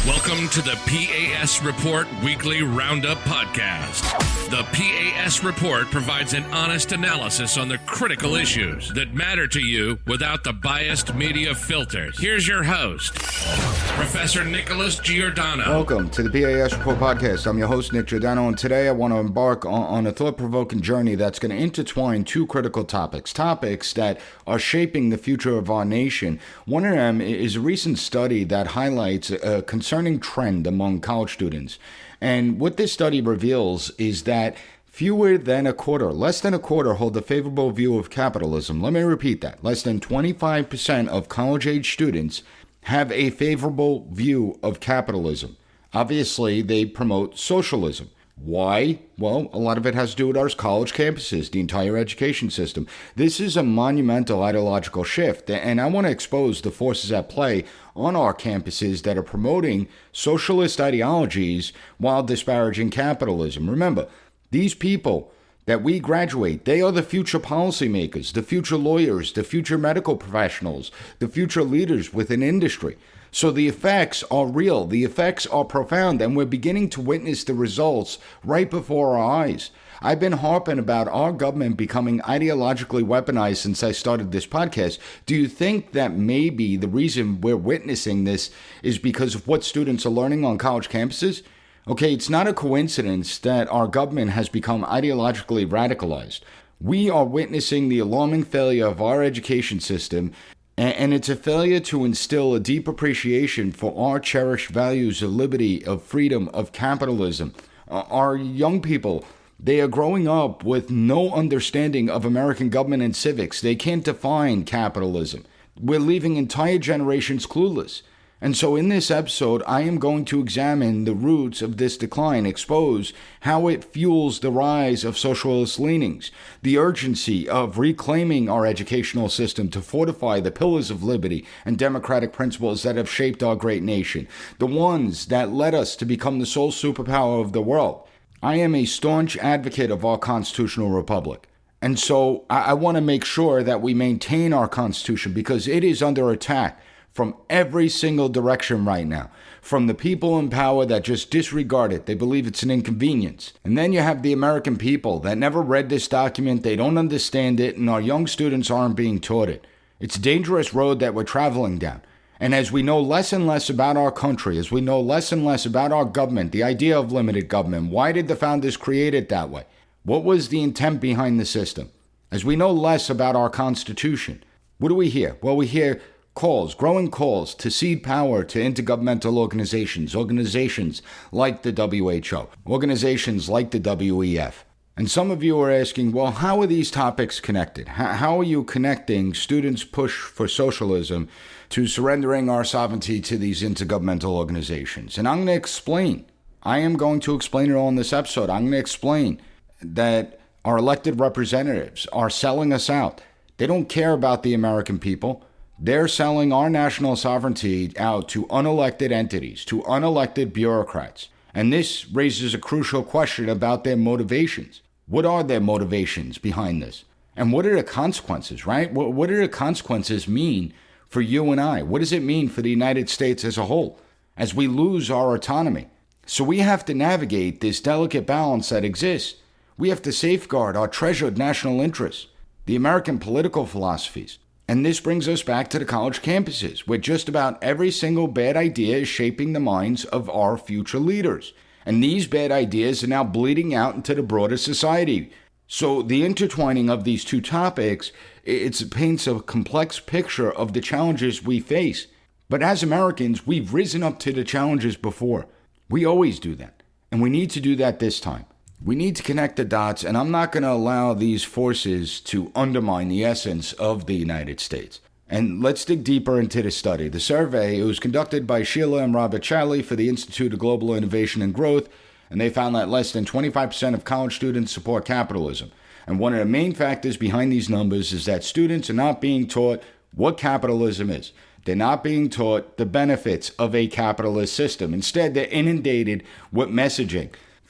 Welcome to the P.A.S. Report Weekly Roundup Podcast. The P.A.S. Report provides an honest analysis on the critical issues that matter to you without the biased media filters. Here's your host, Professor Nick Giordano. Welcome to the P.A.S. Report Podcast. I'm your host, Nick Giordano, and today I want to embark on a thought-provoking journey that's going to intertwine two critical topics that are shaping the future of our nation. One of them is a recent study that highlights a concerning trend among college students. And what this study reveals is that less than a quarter hold a favorable view of capitalism. Let me repeat that. Less than 25% of college-age students have a favorable view of capitalism. Obviously, they promote socialism. Why? Well, a lot of it has to do with our college campuses, the entire education system. This is a monumental ideological shift, and I want to expose the forces at play on our campuses that are promoting socialist ideologies while disparaging capitalism. Remember, these people that we graduate, they are the future policymakers, the future lawyers, the future medical professionals, the future leaders within industry. So the effects are real, the effects are profound, and we're beginning to witness the results right before our eyes. I've been harping about our government becoming ideologically weaponized since I started this podcast. Do you think that maybe the reason we're witnessing this is because of what students are learning on college campuses? Okay, it's not a coincidence that our government has become ideologically radicalized. We are witnessing the alarming failure of our education system, and it's a failure to instill a deep appreciation for our cherished values of liberty, of freedom, of capitalism. Our young people, they are growing up with no understanding of American government and civics. They can't define capitalism. We're leaving entire generations clueless. And so in this episode, I am going to examine the roots of this decline, expose how it fuels the rise of socialist leanings, the urgency of reclaiming our educational system to fortify the pillars of liberty and democratic principles that have shaped our great nation, the ones that led us to become the sole superpower of the world. I am a staunch advocate of our constitutional republic. And so I want to make sure that we maintain our Constitution because it is under attack from every single direction right now. From the people in power that just disregard it. They believe it's an inconvenience. And then you have the American people that never read this document. They don't understand it. And our young students aren't being taught it. It's a dangerous road that we're traveling down. And as we know less and less about our country, as we know less and less about our government, the idea of limited government, why did the founders create it that way? What was the intent behind the system? As we know less about our Constitution, what do we hear? Well, we hear growing calls to cede power to intergovernmental organizations like the WHO, organizations like the WEF. And some of you are asking, well, how are these topics connected? How are you connecting students' push for socialism to surrendering our sovereignty to these intergovernmental organizations? And I'm going to explain. I am going to explain it all in this episode. I'm going to explain that our elected representatives are selling us out. They don't care about the American people. They're selling our national sovereignty out to unelected entities, to unelected bureaucrats. And this raises a crucial question about their motivations. What are their motivations behind this? And what are the consequences, right? What do the consequences mean for you and I? What does it mean for the United States as a whole as we lose our autonomy? So we have to navigate this delicate balance that exists. We have to safeguard our treasured national interests, the American political philosophies. And this brings us back to the college campuses, where just about every single bad idea is shaping the minds of our future leaders. And these bad ideas are now bleeding out into the broader society. So the intertwining of these two topics, it paints a complex picture of the challenges we face. But as Americans, we've risen up to the challenges before. We always do that. And we need to do that this time. We need to connect the dots, and I'm not going to allow these forces to undermine the essence of the United States. And let's dig deeper into the study. The survey, it was conducted by Sheila and Robert Challey for the Institute of Global Innovation and Growth, and they found that less than 25% of college students support capitalism. And one of the main factors behind these numbers is that students are not being taught what capitalism is. They're not being taught the benefits of a capitalist system. Instead, they're inundated with messaging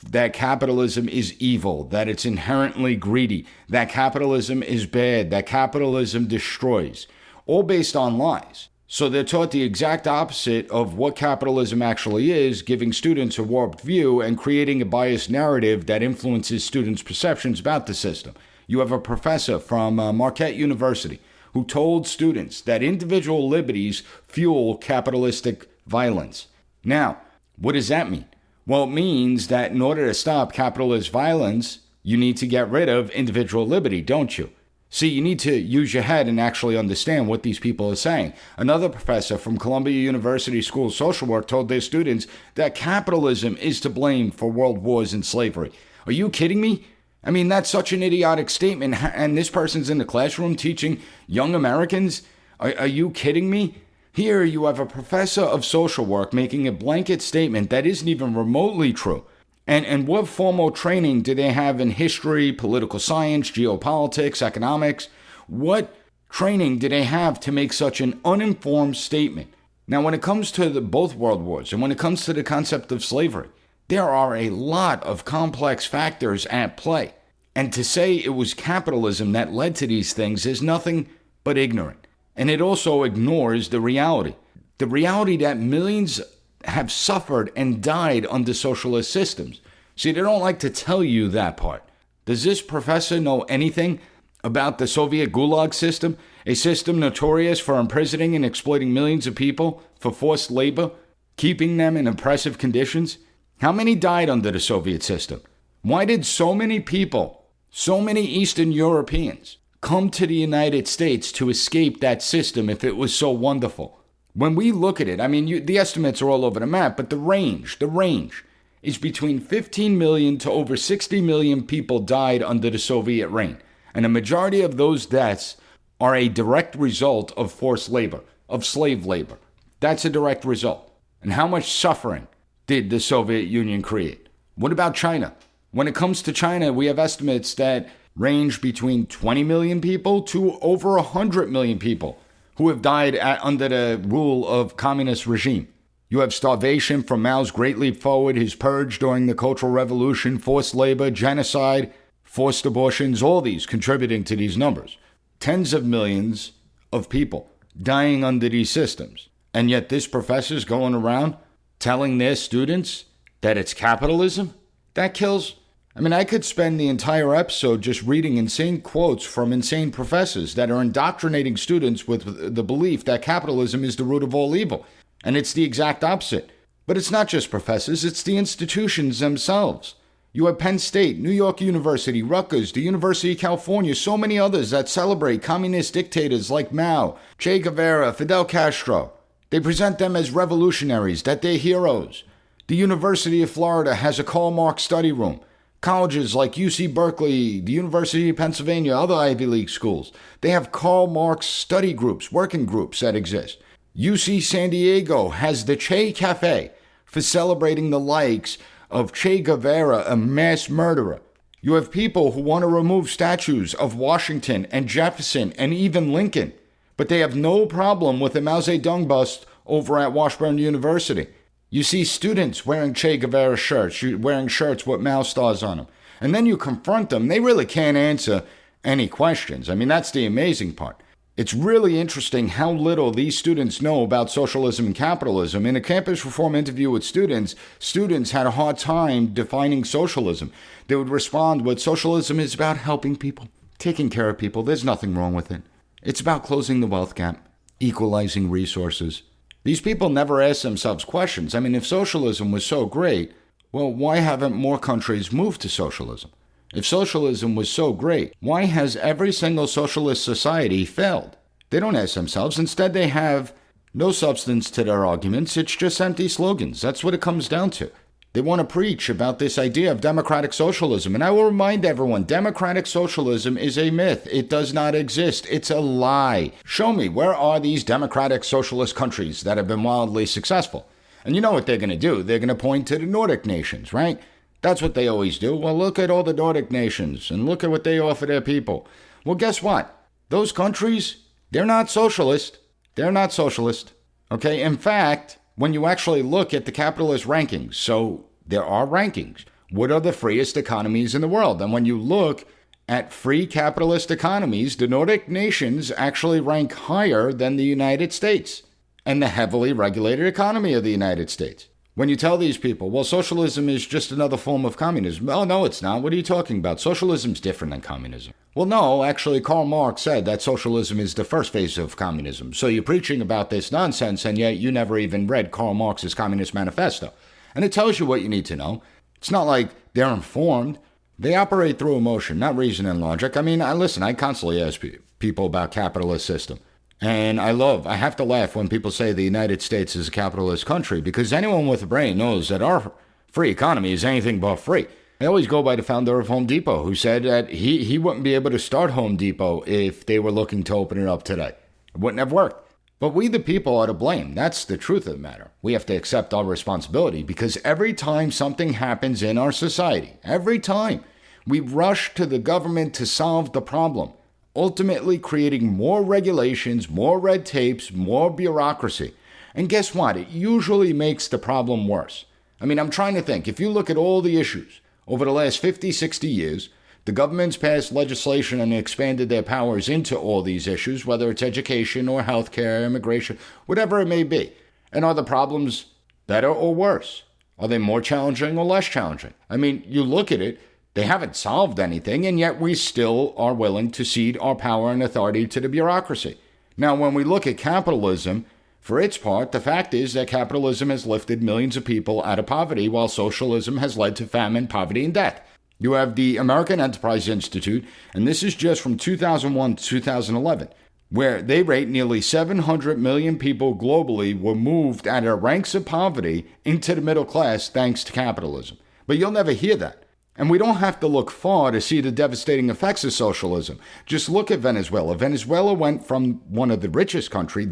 that capitalism is evil, that it's inherently greedy, that capitalism is bad, that capitalism destroys, all based on lies. So they're taught the exact opposite of what capitalism actually is, giving students a warped view and creating a biased narrative that influences students' perceptions about the system. You have a professor from Marquette University who told students that individual liberties fuel capitalistic violence. Now, what does that mean? Well, it means that in order to stop capitalist violence, you need to get rid of individual liberty, don't you? See, you need to use your head and actually understand what these people are saying. Another professor from Columbia University School of Social Work told their students that capitalism is to blame for world wars and slavery. Are you kidding me? I mean, that's such an idiotic statement, and this person's in the classroom teaching young Americans? Are you kidding me? Here you have a professor of social work making a blanket statement that isn't even remotely true. And what formal training do they have in history, political science, geopolitics, economics? What training do they have to make such an uninformed statement? Now, when it comes to both world wars and when it comes to the concept of slavery, there are a lot of complex factors at play. And to say it was capitalism that led to these things is nothing but ignorant. And it also ignores the reality that millions have suffered and died under socialist systems. See, they don't like to tell you that part. Does this professor know anything about the Soviet Gulag system, a system notorious for imprisoning and exploiting millions of people for forced labor, keeping them in oppressive conditions? How many died under the Soviet system? Why did so many people, so many Eastern Europeans, come to the United States to escape that system if it was so wonderful? When we look at it, I mean, the estimates are all over the map, but the range is between 15 million to over 60 million people died under the Soviet reign. And a majority of those deaths are a direct result of forced labor, of slave labor. That's a direct result. And how much suffering did the Soviet Union create? What about China? When it comes to China, we have estimates that range between 20 million people to over 100 million people who have died under the rule of communist regime. You have starvation from Mao's Great Leap Forward, his purge during the Cultural Revolution, forced labor, genocide, forced abortions, all these contributing to these numbers. Tens of millions of people dying under these systems. And yet this professor's going around telling their students that it's capitalism? That kills. I mean, I could spend the entire episode just reading insane quotes from insane professors that are indoctrinating students with the belief that capitalism is the root of all evil. And it's the exact opposite. But it's not just professors, it's the institutions themselves. You have Penn State, New York University, Rutgers, the University of California, so many others that celebrate communist dictators like Mao, Che Guevara, Fidel Castro. They present them as revolutionaries, that they're heroes. The University of Florida has a Karl Marx study room. Colleges like UC Berkeley, the University of Pennsylvania, other Ivy League schools, they have Karl Marx study groups, working groups that exist. UC San Diego has the Che Cafe for celebrating the likes of Che Guevara, a mass murderer. You have people who want to remove statues of Washington and Jefferson and even Lincoln, but they have no problem with the Mao Zedong bust over at Washburn University. You see students wearing Che Guevara shirts, wearing shirts with Mao stars on them. And then you confront them. They really can't answer any questions. I mean, that's the amazing part. It's really interesting how little these students know about socialism and capitalism. In a campus reform interview with students had a hard time defining socialism. They would respond with, socialism is about helping people, taking care of people. There's nothing wrong with it. It's about closing the wealth gap, equalizing resources. These people never ask themselves questions. I mean, if socialism was so great, well, why haven't more countries moved to socialism? If socialism was so great, why has every single socialist society failed? They don't ask themselves. Instead, they have no substance to their arguments. It's just empty slogans. That's what it comes down to. They want to preach about this idea of democratic socialism. And I will remind everyone, democratic socialism is a myth. It does not exist. It's a lie. Show me, where are these democratic socialist countries that have been wildly successful? And you know what they're going to do. They're going to point to the Nordic nations, right? That's what they always do. Well, look at all the Nordic nations and look at what they offer their people. Well, guess what? Those countries, they're not socialist. They're not socialist. Okay? In fact, when you actually look at the capitalist rankings, so there are rankings. What are the freest economies in the world? And when you look at free capitalist economies, the Nordic nations actually rank higher than the United States. and the heavily regulated economy of the United States. When you tell these people, well, socialism is just another form of communism. Oh, no, it's not. What are you talking about? Socialism's different than communism. Well, no, actually, Karl Marx said that socialism is the first phase of communism. So you're preaching about this nonsense, and yet you never even read Karl Marx's Communist Manifesto. And it tells you what you need to know. It's not like they're informed. They operate through emotion, not reason and logic. I mean, I constantly ask people about capitalist system. And I have to laugh when people say the United States is a capitalist country, because anyone with a brain knows that our free economy is anything but free. I always go by the founder of Home Depot, who said that he wouldn't be able to start Home Depot if they were looking to open it up today. It wouldn't have worked. But we the people are to blame. That's the truth of the matter. We have to accept our responsibility, because every time something happens in our society, every time, we rush to the government to solve the problem, ultimately creating more regulations, more red tapes, more bureaucracy. And guess what? It usually makes the problem worse. I mean, I'm trying to think. If you look at all the issues over the last 50, 60 years, the government's passed legislation and expanded their powers into all these issues, whether it's education or healthcare, immigration, whatever it may be. And are the problems better or worse? Are they more challenging or less challenging? I mean, you look at it, they haven't solved anything, and yet we still are willing to cede our power and authority to the bureaucracy. Now, when we look at capitalism, for its part, the fact is that capitalism has lifted millions of people out of poverty, while socialism has led to famine, poverty, and death. You have the American Enterprise Institute, and this is just from 2001 to 2011, where they rate nearly 700 million people globally were moved out of ranks of poverty into the middle class thanks to capitalism. But you'll never hear that. And we don't have to look far to see the devastating effects of socialism. Just look at Venezuela. Venezuela went from one of the richest country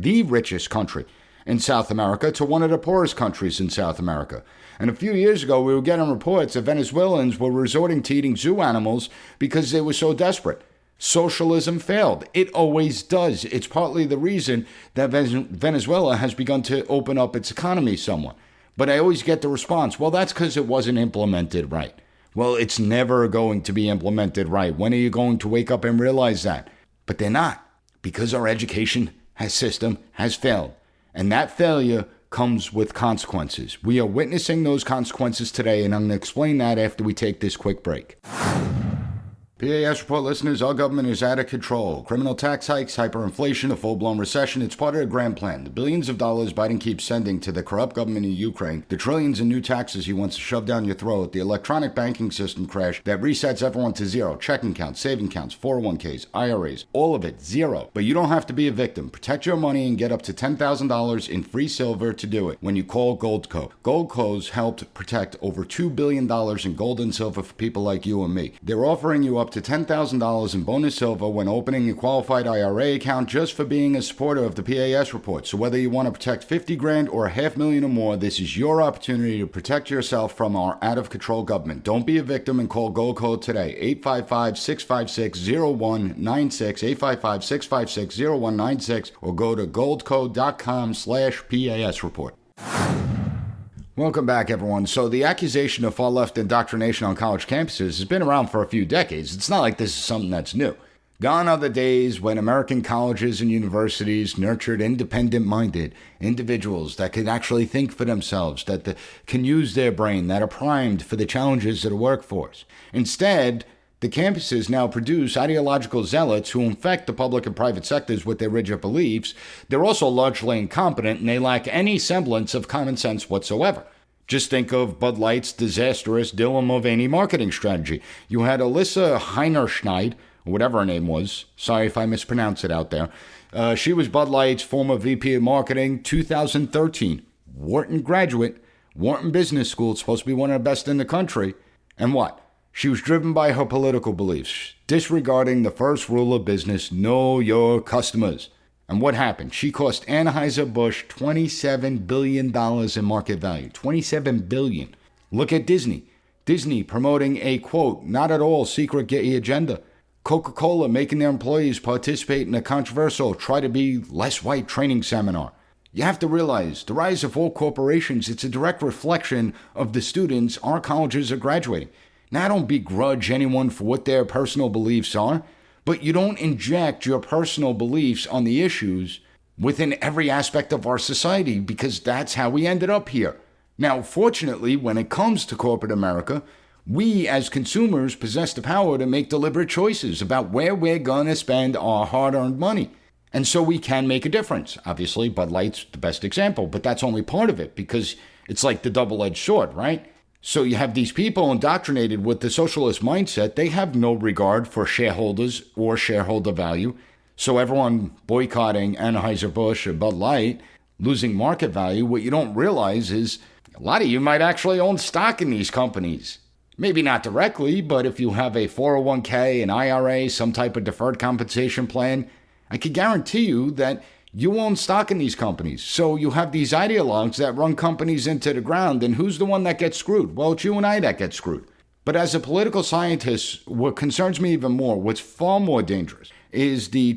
in South America, to one of the poorest countries in South America. And a few years ago, we were getting reports that Venezuelans were resorting to eating zoo animals because they were so desperate. Socialism failed. It always does. It's partly the reason that Venezuela has begun to open up its economy somewhat. But I always get the response, well, that's because it wasn't implemented right. Well, it's never going to be implemented right. When are you going to wake up and realize that? But they're not, because our education system has failed. And that failure comes with consequences. We are witnessing those consequences today, and I'm going to explain that after we take this quick break. P.A.S. report listeners, our government is out of control. Criminal tax hikes, hyperinflation, a full-blown recession. It's part of a grand plan. The billions of dollars Biden keeps sending to the corrupt government in Ukraine, the trillions in new taxes he wants to shove down your throat, the electronic banking system crash that resets everyone to zero, checking accounts, saving accounts, 401ks, IRAs, all of it, zero. But you don't have to be a victim. Protect your money and get up to $10,000 in free silver to do it when you call Goldco. Goldco's helped protect over $2 billion in gold and silver for people like you and me. They're offering you up to $10,000 in bonus silver when opening a qualified IRA account just for being a supporter of the P.A.S. report. So whether you want to protect $50,000 or $500,000 or more, this is your opportunity to protect yourself from our out-of-control government. Don't be a victim and call Goldco today. 855-656-0196, 855-656-0196, or go to goldco.com/PAS report. Welcome back, everyone. So the accusation of far-left indoctrination on college campuses has been around for a few decades. It's not like this is something that's new. Gone are the days when American colleges and universities nurtured independent-minded individuals that can actually think for themselves, that can use their brain, that are primed for the challenges of the workforce. Instead, the campuses now produce ideological zealots who infect the public and private sectors with their rigid beliefs. They're also largely incompetent, and they lack any semblance of common sense whatsoever. Just think of Bud Light's disastrous Dylan Mulvaney marketing strategy. You had Alyssa Heinerschneid, or whatever her name was. Sorry if I mispronounce it out there. She was Bud Light's former VP of Marketing, 2013. Wharton graduate, Wharton Business School, supposed to be one of the best in the country. And what? She was driven by her political beliefs, disregarding the first rule of business, know your customers. And what happened? She cost Anheuser-Busch $27 billion in market value. $27 billion. Look at Disney. Disney promoting a, quote, not at all secret gay agenda. Coca-Cola making their employees participate in a controversial try to be less white training seminar. You have to realize the rise of all corporations, it's a direct reflection of the students our colleges are graduating. Now, I don't begrudge anyone for what their personal beliefs are, but you don't inject your personal beliefs on the issues within every aspect of our society, because that's how we ended up here. Now, fortunately, when it comes to corporate America, we as consumers possess the power to make deliberate choices about where we're going to spend our hard-earned money. And so we can make a difference. Obviously, Bud Light's the best example, but that's only part of it because it's like the double-edged sword, right? So you have these people indoctrinated with the socialist mindset. They have no regard for shareholders or shareholder value. So everyone boycotting Anheuser-Busch or Bud Light, losing market value. What you don't realize is a lot of you might actually own stock in these companies. Maybe not directly, but if you have a 401k, an IRA, some type of deferred compensation plan, I can guarantee you that you own stock in these companies. So you have these ideologues that run companies into the ground, and who's the one that gets screwed? Well, it's you and I that get screwed. But as a political scientist, what concerns me even more, what's far more dangerous, is the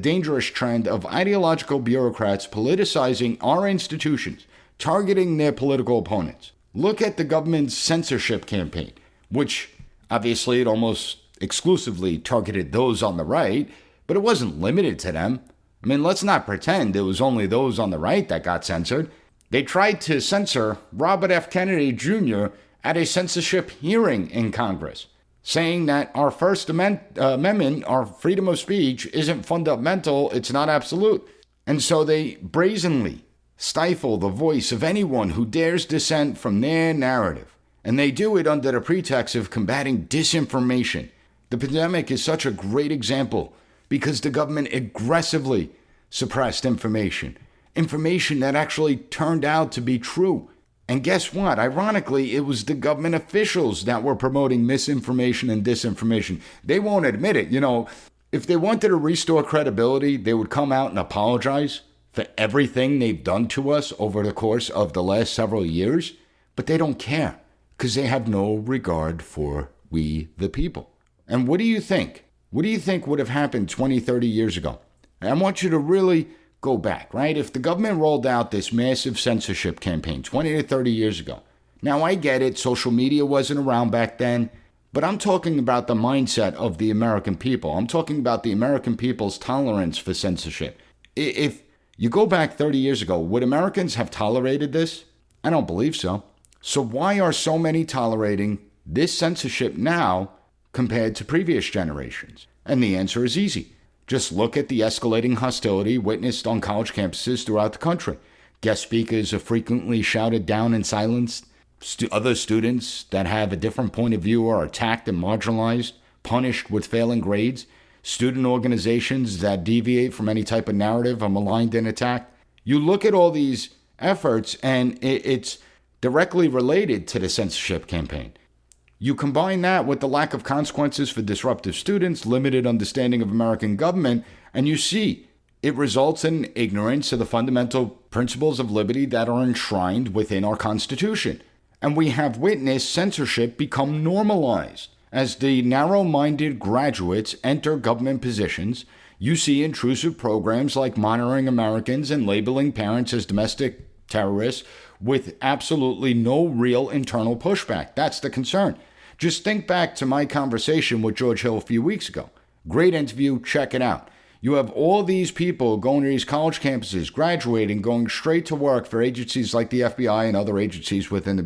dangerous trend of ideological bureaucrats politicizing our institutions, targeting their political opponents. Look at the government's censorship campaign, which obviously it almost exclusively targeted those on the right, but it wasn't limited to them. I mean, let's not pretend it was only those on the right that got censored. They tried to censor Robert F. Kennedy Jr. at a censorship hearing in Congress, saying that our First Amendment, our freedom of speech, isn't fundamental, it's not absolute. And so they brazenly stifle the voice of anyone who dares dissent from their narrative. And they do it under the pretext of combating disinformation. The pandemic is such a great example because the government aggressively suppressed information that actually turned out to be true. And guess what? Ironically, it was the government officials that were promoting misinformation and disinformation. They won't admit it. If they wanted to restore credibility, they would come out and apologize for everything they've done to us over the course of the last several years. But they don't care because they have no regard for we the people. And what do you think? What do you think would have happened 20, 30 years ago? I want you to really go back, right? If the government rolled out this massive censorship campaign 20 to 30 years ago. Now, I get it. Social media wasn't around back then. But I'm talking about the mindset of the American people. I'm talking about the American people's tolerance for censorship. If you go back 30 years ago, would Americans have tolerated this? I don't believe so. So why are so many tolerating this censorship now compared to previous generations? And the answer is easy. Just look at the escalating hostility witnessed on college campuses throughout the country. Guest speakers are frequently shouted down and silenced. Other students that have a different point of view are attacked and marginalized, punished with failing grades. Student organizations that deviate from any type of narrative are maligned and attacked. You look at all these efforts, and it's directly related to the censorship campaign. You combine that with the lack of consequences for disruptive students, limited understanding of American government, and you see it results in ignorance of the fundamental principles of liberty that are enshrined within our Constitution. And we have witnessed censorship become normalized. As the narrow-minded graduates enter government positions, you see intrusive programs like monitoring Americans and labeling parents as domestic terrorists with absolutely no real internal pushback. That's the concern. Just think back to my conversation with George Hill a few weeks ago. Great interview, check it out. You have all these people going to these college campuses, graduating, going straight to work for agencies like the FBI and other agencies within the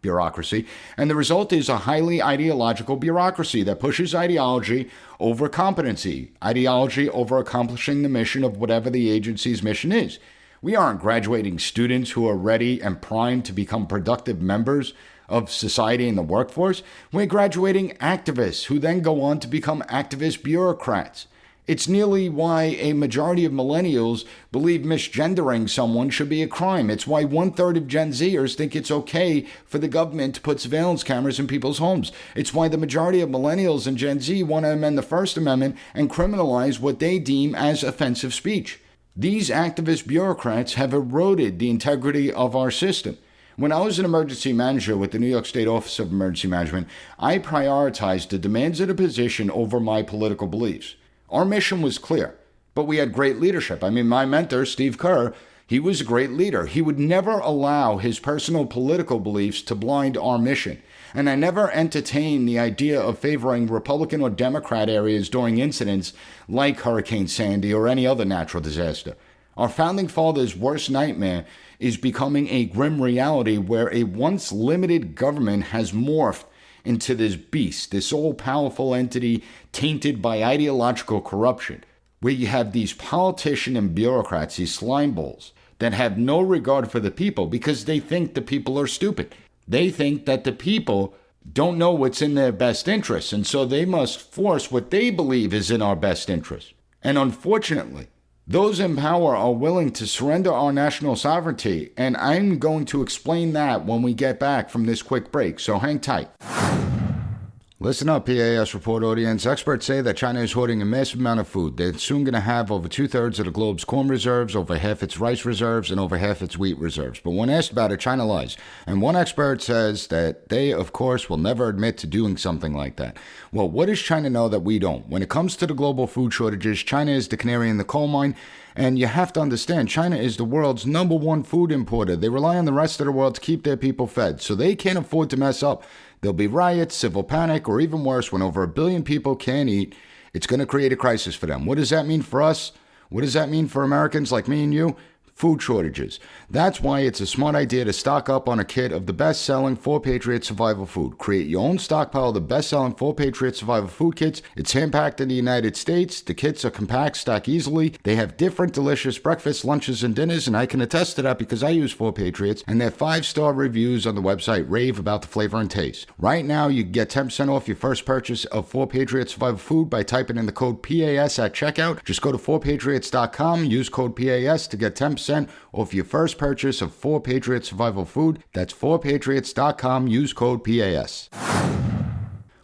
bureaucracy. And the result is a highly ideological bureaucracy that pushes ideology over competency, ideology over accomplishing the mission of whatever the agency's mission is. We aren't graduating students who are ready and primed to become productive members of society and the workforce. We're graduating activists who then go on to become activist bureaucrats. It's nearly why a majority of millennials believe misgendering someone should be a crime. It's why 1/3 of Gen Zers think it's okay for the government to put surveillance cameras in people's homes. It's why the majority of millennials and Gen Z want to amend the First Amendment and criminalize what they deem as offensive speech. These activist bureaucrats have eroded the integrity of our system. When I was an emergency manager with the New York State Office of Emergency Management, I prioritized the demands of the position over my political beliefs. Our mission was clear, but we had great leadership. I mean, my mentor, Steve Kerr, he was a great leader. He would never allow his personal political beliefs to blind our mission. And I never entertained the idea of favoring Republican or Democrat areas during incidents like Hurricane Sandy or any other natural disaster. Our founding fathers' worst nightmare is becoming a grim reality where a once limited government has morphed into this beast, this all-powerful entity tainted by ideological corruption, where you have these politicians and bureaucrats, these slime balls, that have no regard for the people because they think the people are stupid. They think that the people don't know what's in their best interest, and so they must force what they believe is in our best interest. And unfortunately, those in power are willing to surrender our national sovereignty, and I'm going to explain that when we get back from this quick break, so hang tight. Listen up, P.A.S. report audience. Experts say that China is hoarding a massive amount of food. They're soon going to have over 2/3 of the globe's corn reserves, over half its rice reserves, and over half its wheat reserves. But when asked about it, China lies. And one expert says that they, of course, will never admit to doing something like that. Well, what does China know that we don't? When it comes to the global food shortages, China is the canary in the coal mine. And you have to understand, China is the world's #1 food importer. They rely on the rest of the world to keep their people fed, so they can't afford to mess up. There'll be riots, civil panic, or even worse, when over 1 billion people can't eat, it's going to create a crisis for them. What does that mean for us? What does that mean for Americans like me and you? Food shortages. That's why it's a smart idea to stock up on a kit of the best-selling 4 Patriot survival food. Create your own stockpile of the best-selling 4 Patriot survival food kits. It's hand-packed in the United States. The kits are compact, stack easily. They have different delicious breakfasts, lunches, and dinners, and I can attest to that because I use 4 Patriots, and their 5-star reviews on the website rave about the flavor and taste. Right now, you can get 10% off your first purchase of 4 Patriot survival food by typing in the code P.A.S. at checkout. Just go to 4patriots.com, use code P.A.S. to get 10% off your first purchase of 4 Patriot survival food. That's 4patriots.com. Use code PAS.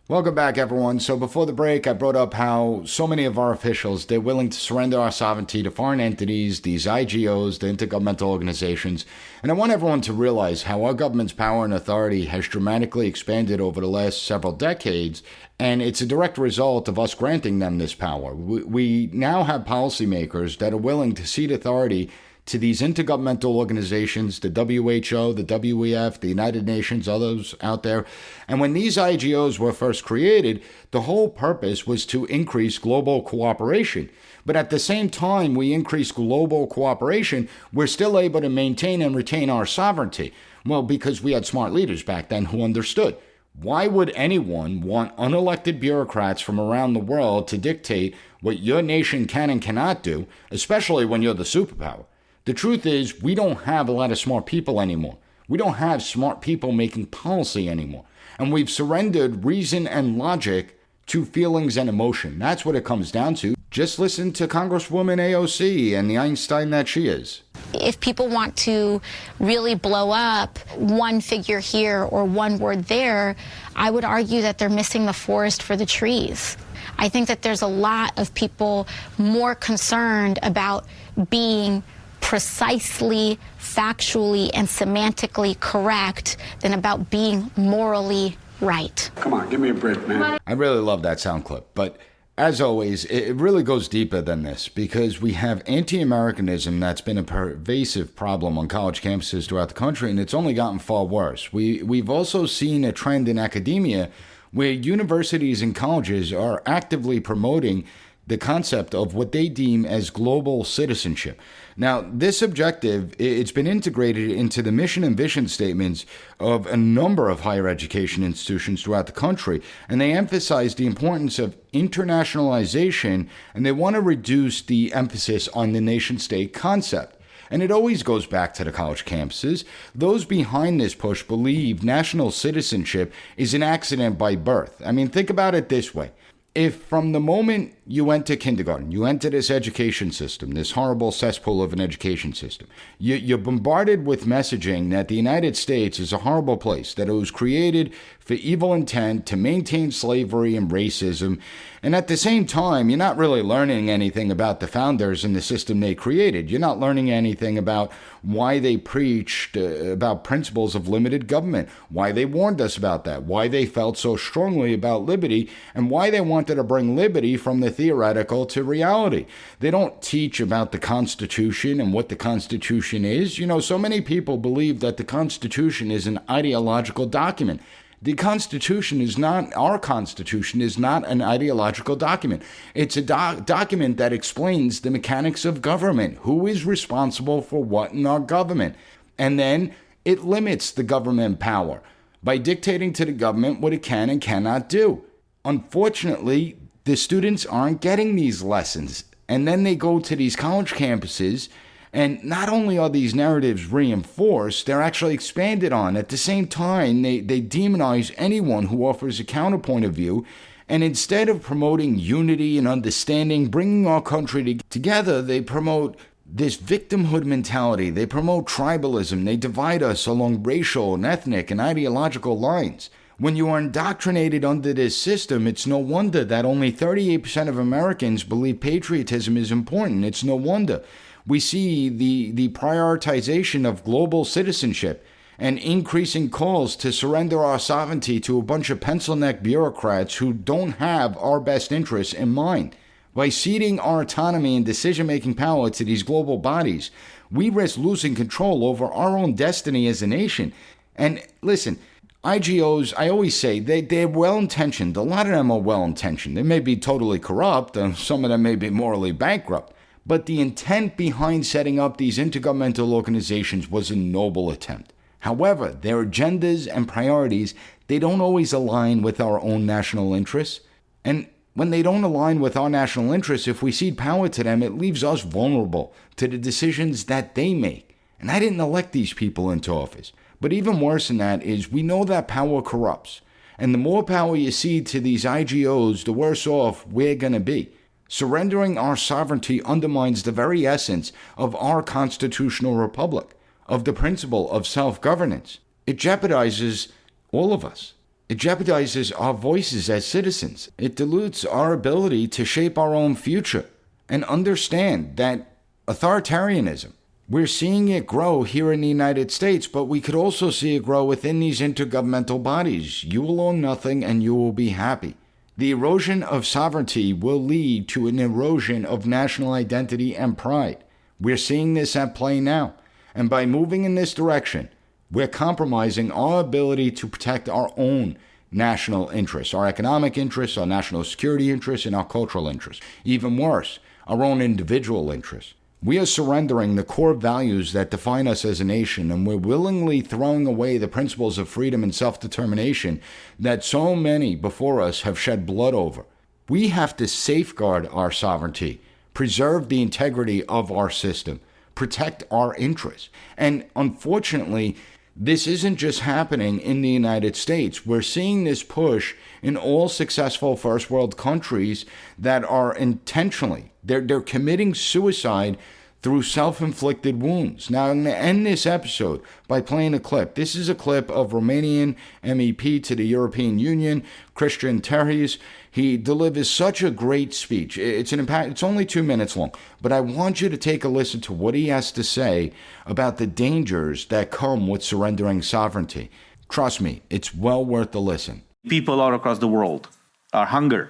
Welcome back, everyone. So before the break, I brought up how so many of our officials, they're willing to surrender our sovereignty to foreign entities, these IGOs, the intergovernmental organizations. And I want everyone to realize how our government's power and authority has dramatically expanded over the last several decades. And it's a direct result of us granting them this power. We now have policymakers that are willing to cede authority to these intergovernmental organizations, the WHO, the WEF, the United Nations, others out there. And when these IGOs were first created, the whole purpose was to increase global cooperation. But at the same time we increase global cooperation, we're still able to maintain and retain our sovereignty. Well, because we had smart leaders back then who understood. Why would anyone want unelected bureaucrats from around the world to dictate what your nation can and cannot do, especially when you're the superpower? The truth is, we don't have a lot of smart people anymore. We don't have smart people making policy anymore. And we've surrendered reason and logic to feelings and emotion. That's what it comes down to. Just listen to Congresswoman AOC and the Einstein that she is. If people want to really blow up one figure here or one word there, I would argue that they're missing the forest for the trees. I think that there's a lot of people more concerned about being precisely, factually, and semantically correct than about being morally right. Come on, give me a break, man. I really love that sound clip, but as always, it really goes deeper than this because we have anti-Americanism that's been a pervasive problem on college campuses throughout the country, and it's only gotten far worse. We've also seen a trend in academia where universities and colleges are actively promoting the concept of what they deem as global citizenship. Now, this objective, it's been integrated into the mission and vision statements of a number of higher education institutions throughout the country, and they emphasize the importance of internationalization, and they want to reduce the emphasis on the nation-state concept. And it always goes back to the college campuses. Those behind this push believe national citizenship is an accident by birth. I mean, think about it this way. If from the moment you enter kindergarten, you enter this education system, this horrible cesspool of an education system, you're bombarded with messaging that the United States is a horrible place, that it was created for evil intent to maintain slavery and racism. And at the same time, you're not really learning anything about the founders and the system they created. You're not learning anything about why they preached about principles of limited government, why they warned us about that, why they felt so strongly about liberty, and why they wanted to bring liberty from the theoretical to reality. They don't teach about the Constitution and what the Constitution is. You know, so many people believe that the Constitution is an ideological document. The Constitution is not, our Constitution is not an ideological document. It's a document that explains the mechanics of government, who is responsible for what in our government. And then it limits the government power by dictating to the government what it can and cannot do. Unfortunately, the students aren't getting these lessons. And then they go to these college campuses, and not only are these narratives reinforced, they're actually expanded on. At the same time, they demonize anyone who offers a counterpoint of view. And instead of promoting unity and understanding, bringing our country together, they promote this victimhood mentality. They promote tribalism. They divide us along racial and ethnic and ideological lines. When you are indoctrinated under this system, it's no wonder that only 38% of Americans believe patriotism is important. It's no wonder. We see the prioritization of global citizenship and increasing calls to surrender our sovereignty to a bunch of pencil-neck bureaucrats who don't have our best interests in mind. By ceding our autonomy and decision-making power to these global bodies, we risk losing control over our own destiny as a nation. And listen, IGOs, I always say, they're well-intentioned. A lot of them are well-intentioned. They may be totally corrupt, and some of them may be morally bankrupt. But the intent behind setting up these intergovernmental organizations was a noble attempt. However, their agendas and priorities, they don't always align with our own national interests. And when they don't align with our national interests, if we cede power to them, it leaves us vulnerable to the decisions that they make. And I didn't elect these people into office. But even worse than that is we know that power corrupts. And the more power you cede to these IGOs, the worse off we're going to be. Surrendering our sovereignty undermines the very essence of our constitutional republic, of the principle of self-governance. It jeopardizes all of us. It jeopardizes our voices as citizens. It dilutes our ability to shape our own future and understand that authoritarianism, we're seeing it grow here in the United States, but we could also see it grow within these intergovernmental bodies. You will own nothing and you will be happy. The erosion of sovereignty will lead to an erosion of national identity and pride. We're seeing this at play now. And by moving in this direction, we're compromising our ability to protect our own national interests, our economic interests, our national security interests, and our cultural interests. Even worse, our own individual interests. We are surrendering the core values that define us as a nation, and we're willingly throwing away the principles of freedom and self-determination that so many before us have shed blood over. We have to safeguard our sovereignty, preserve the integrity of our system, protect our interests. And unfortunately, this isn't just happening in the United States. We're seeing this push in all successful first world countries that are intentionally, they're committing suicide through self-inflicted wounds. Now, I'm going to end this episode by playing a clip. This is a clip of Romanian MEP to the European Union, Christian Terhes. He delivers such a great speech. It's only 2 minutes long, but I want you to take a listen to what he has to say about the dangers that come with surrendering sovereignty. Trust me, it's well worth the listen. People all across the world are hungry,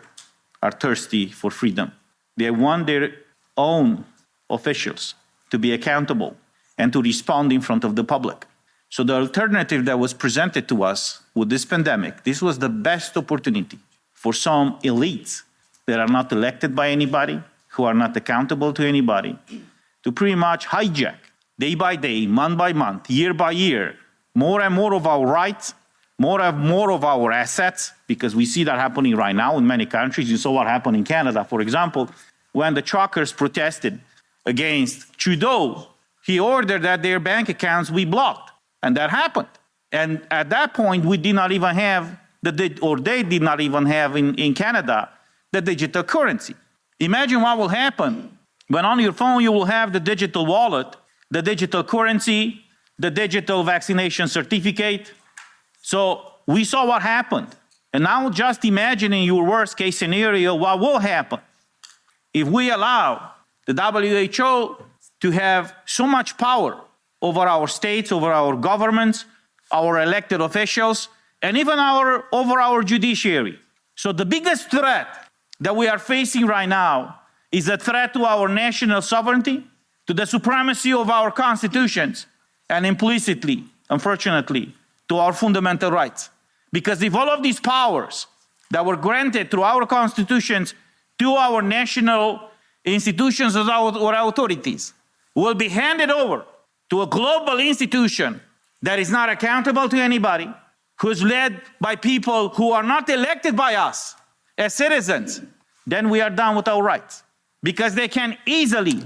are thirsty for freedom. They want their own officials to be accountable and to respond in front of the public. So the alternative that was presented to us with this pandemic, this was the best opportunity for some elites that are not elected by anybody, who are not accountable to anybody, to pretty much hijack day by day, month by month, year by year, more and more of our rights, more and more of our assets, because we see that happening right now in many countries. You saw what happened in Canada, for example, when the truckers protested against Trudeau. He ordered that their bank accounts be blocked, and that happened. And at that point, we did not even have, they did not even have in Canada, the digital currency. Imagine what will happen when on your phone you will have the digital wallet, the digital currency, the digital vaccination certificate. So we saw what happened. And now just imagine in your worst case scenario what will happen if we allow the WHO to have so much power over our states, over our governments, our elected officials, and even over our judiciary. So the biggest threat that we are facing right now is a threat to our national sovereignty, to the supremacy of our constitutions, and implicitly, unfortunately, to our fundamental rights. Because if all of these powers that were granted through our constitutions to our national institutions or authorities will be handed over to a global institution that is not accountable to anybody, who's led by people who are not elected by us as citizens, then we are done with our rights. Because they can easily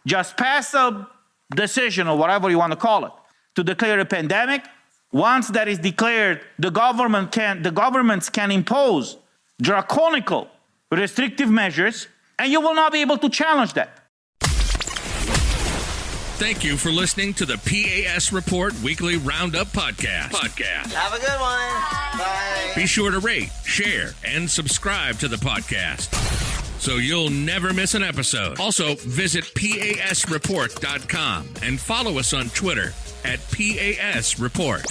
just pass a decision, or whatever you want to call it, to declare a pandemic. Once that is declared, the governments can impose draconical restrictive measures, and you will not be able to challenge that. Thank you for listening to the P.A.S. Report Weekly Roundup Podcast. Have a good one. Bye. Be sure to rate, share, and subscribe to the podcast so you'll never miss an episode. Also, visit PASreport.com and follow us on Twitter at PAS Report.